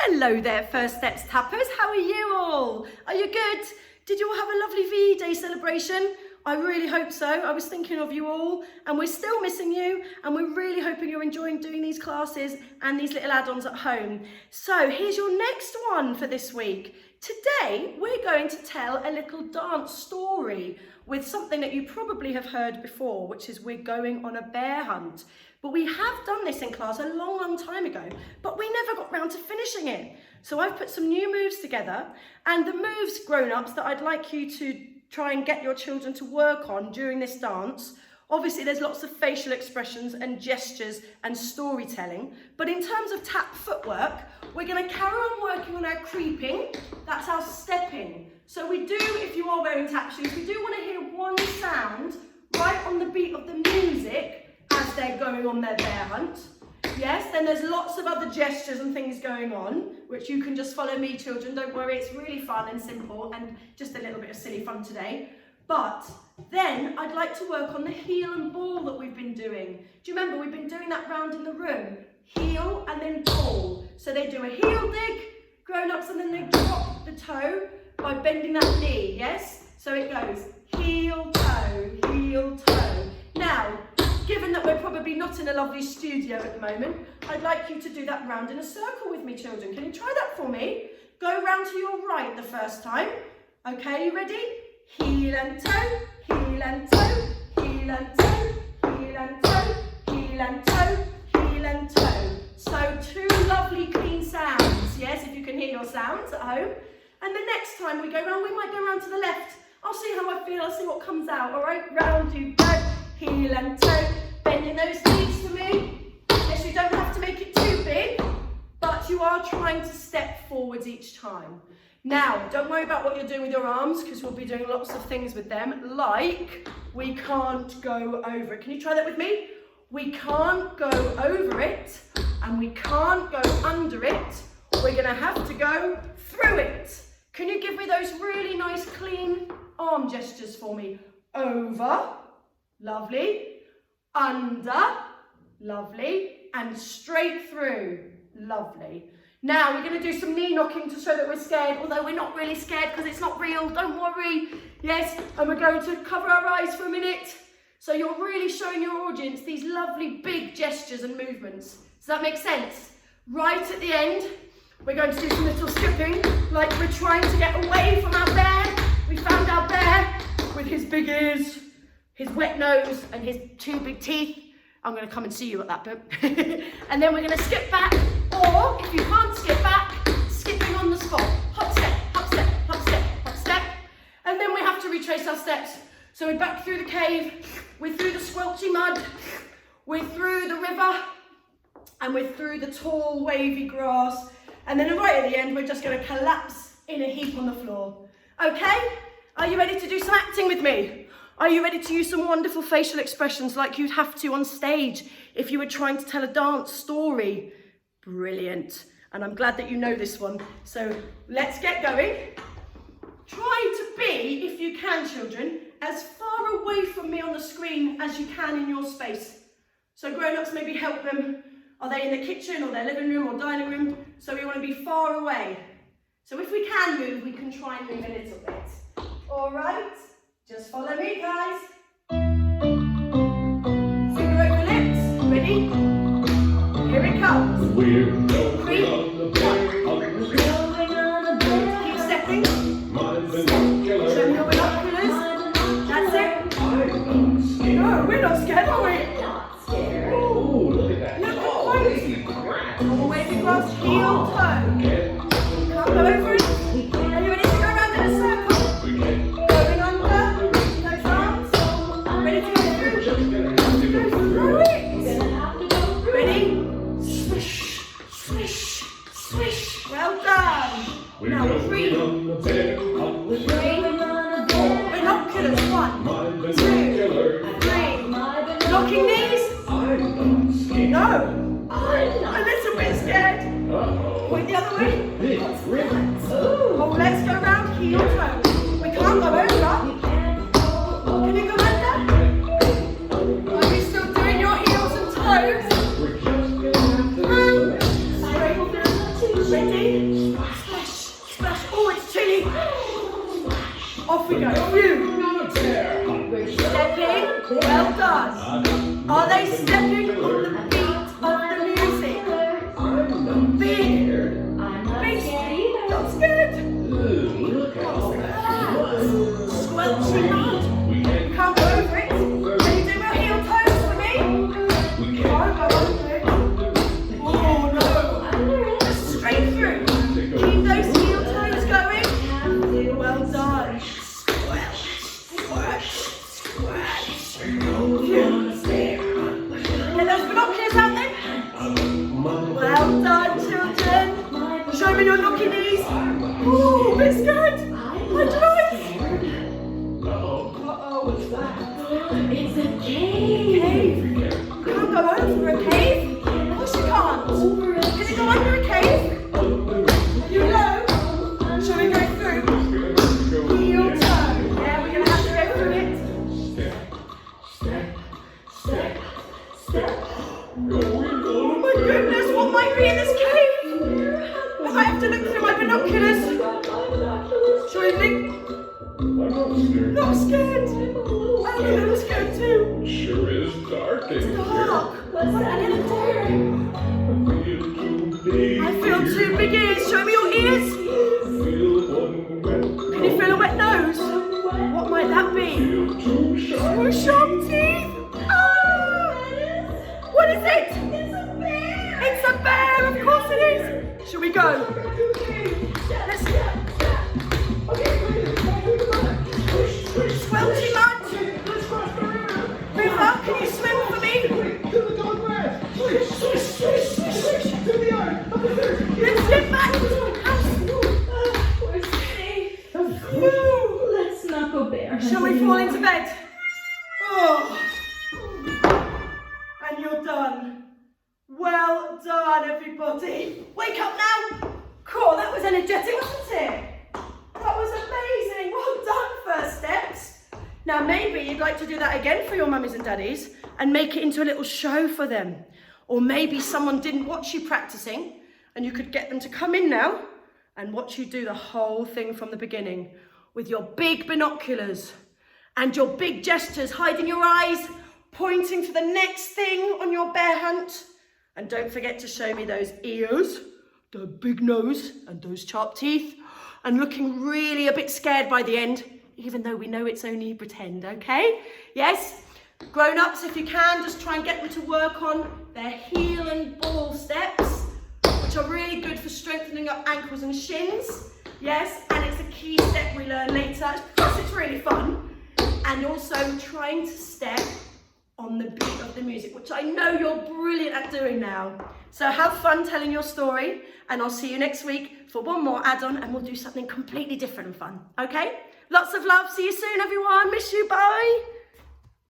Hello there, First Steps Tappers. How are you all? Are you good? Did you all have a lovely V-Day celebration? I really hope so. I was thinking of you all, and we're still missing you, and we're really hoping you're enjoying doing these classes and these little add-ons at home. So here's your next one for this week. Today, we're going to tell a little dance story with something that you probably have heard before, which is we're going on a bear hunt. But we have done this in class a long, long time ago, but we never got round to finishing it. So I've put some new moves together, and the moves, grown-ups, that I'd like you to try and get your children to work on during this dance. Obviously, there's lots of facial expressions and gestures and storytelling, but in terms of tap footwork, we're going to carry on working on our creeping. That's our stepping. So we do, if you are wearing tap shoes, we do want to hear one sound right on the beat of the music as they're going on their bear hunt. Yes, then there's lots of other gestures and things going on, which you can just follow me, children. Don't worry, it's really fun and simple and just a little bit of silly fun today. But then I'd like to work on the heel and ball that we've been doing. Do you remember we've been doing that round in the room? Heel and then ball. So they do a heel dig, grown-ups, and then they drop the toe by bending that knee, yes? So it goes heel, toe, heel, toe. Now, given that we're probably not in a lovely studio at the moment, I'd like you to do that round in a circle with me, children. Can you try that for me? Go round to your right the first time. Okay, you ready? Heel and toe, heel and toe, heel and toe, heel and toe, heel and toe, heel and toe. So two lovely clean sounds, yes, if you can hear your sounds at home. And the next time we go round, we might go round to the left. I'll see how I feel, I'll see what comes out. All right, round you go, heel and toe, bending those knees for me. Yes, you don't have to make it too big, but you are trying to step forwards each time. Now, don't worry about what you're doing with your arms, because we'll be doing lots of things with them, like we can't go over it. Can you try that with me? We can't go over it, and we can't go under it. We're going to have to go through it. Can you give me those really nice, clean arm gestures for me? Over, lovely, under, lovely, and straight through, lovely. Now we're going to do some knee knocking to show that we're scared, although we're not really scared because it's not real, don't worry. Yes, and we're going to cover our eyes for a minute. So you're really showing your audience these lovely big gestures and movements. Does that make sense? Right at the end, we're going to do some little skipping, like we're trying to get away from our bear. We found our bear with his big ears, his wet nose, and his two big teeth. I'm going to come and see you at that bit. And then we're going to skip back, or if you can't skip back, skipping on the spot. Hop step, hop step, hop step, hop step. And then we have to retrace our steps. So we're back through the cave, we're through the squelchy mud, we're through the river, and we're through the tall wavy grass. And then right at the end, we're just going to collapse in a heap on the floor. Okay? Are you ready to do some acting with me? Are you ready to use some wonderful facial expressions like you'd have to on stage if you were trying to tell a dance story? Brilliant. And I'm glad that you know this one. So let's get going. Try to be, if you can, children, as far away from me on the screen as you can in your space. So grown-ups, maybe help them. Are they in the kitchen or their living room or dining room? So we want to be far away. So if we can move, we can try and move a little bit. All right? Just follow me, guys. Finger over the lips. Ready? Here it comes. We're Three, going keep stepping. binoculars. Show me your binoculars. That's it. No, we're not scared, are we? Oh, look at that. Look Oh, at wavy grass. Wavy grass, heel, toe. Can't go over it. Are you ready to go around in a circle? We can Going under those arms. Ready to go through? Go through it. Ready? Swish, swish, swish. Well done. Now three, binoculars. 1, 2, 3. Knocking knees? No. A little bit scared. Point the other way. Oh, let's go round heel toe. We can't go over. Can you go under? Are you still doing your heels and toes? Straight through. Ready? Splash, splash. Oh, it's chilly. Off we go. Phew. Stepping. Well done. Are they stepping on the beat of the music? Big. Big. That's good. Squelchy mud. Can't go over it. Can you do my heel toes for me? Go over it. Oh no. Straight through. Keep those heel toes going. Well done. Squelch, squelch, squelch. Get those binoculars out then. Well done, children. Show me your knocky knees. Oh, it's good. I like. Uh-oh, what's that? It's a cave. Can't go over a cave. Of course you can't. Can you go under a cave? You know. Shall we go through? Heel toe. Yeah, we're going to have to go through it. Oh my goodness, what might be in this cave? I might have to look through my binoculars. Shall we think? Not scared. I'm a little scared too. Sure is dark in here. Dark. What am I going to do? I feel two big ears. Show me your ears. Can you feel a wet nose? What might that be? Two sharp teeth. Ah! What is it? It's a bear. It's a bear. Of course it is. Shall we go? Let's go. Squelchy mud. Move up. Can you swim for me? Let's get back to the house. We're safe. Woo. Let's not go bear. Shall we fall into bed? Oh. And you're done. Well done, everybody. Wake up now. Cool, that was energetic, wasn't it? That was amazing. Well done, first steps. Now, maybe you'd like to do that again for your mummies and daddies and make it into a little show for them. Or maybe someone didn't watch you practicing and you could get them to come in now and watch you do the whole thing from the beginning with your big binoculars and your big gestures, hiding your eyes, pointing to the next thing on your bear hunt. And don't forget to show me those ears, the big nose and those sharp teeth, and looking really a bit scared by the end, even though we know it's only pretend, okay? Yes? Grown-ups, if you can, just try and get them to work on their heel and ball steps, which are really good for strengthening up ankles and shins. Yes, and it's a key step we learn later, plus it's really fun. And also trying to step on the beat of the music, which I know you're brilliant at doing now. So have fun telling your story, and I'll see you next week for one more add-on, and we'll do something completely different and fun, okay? Lots of love, see you soon everyone, miss you, bye.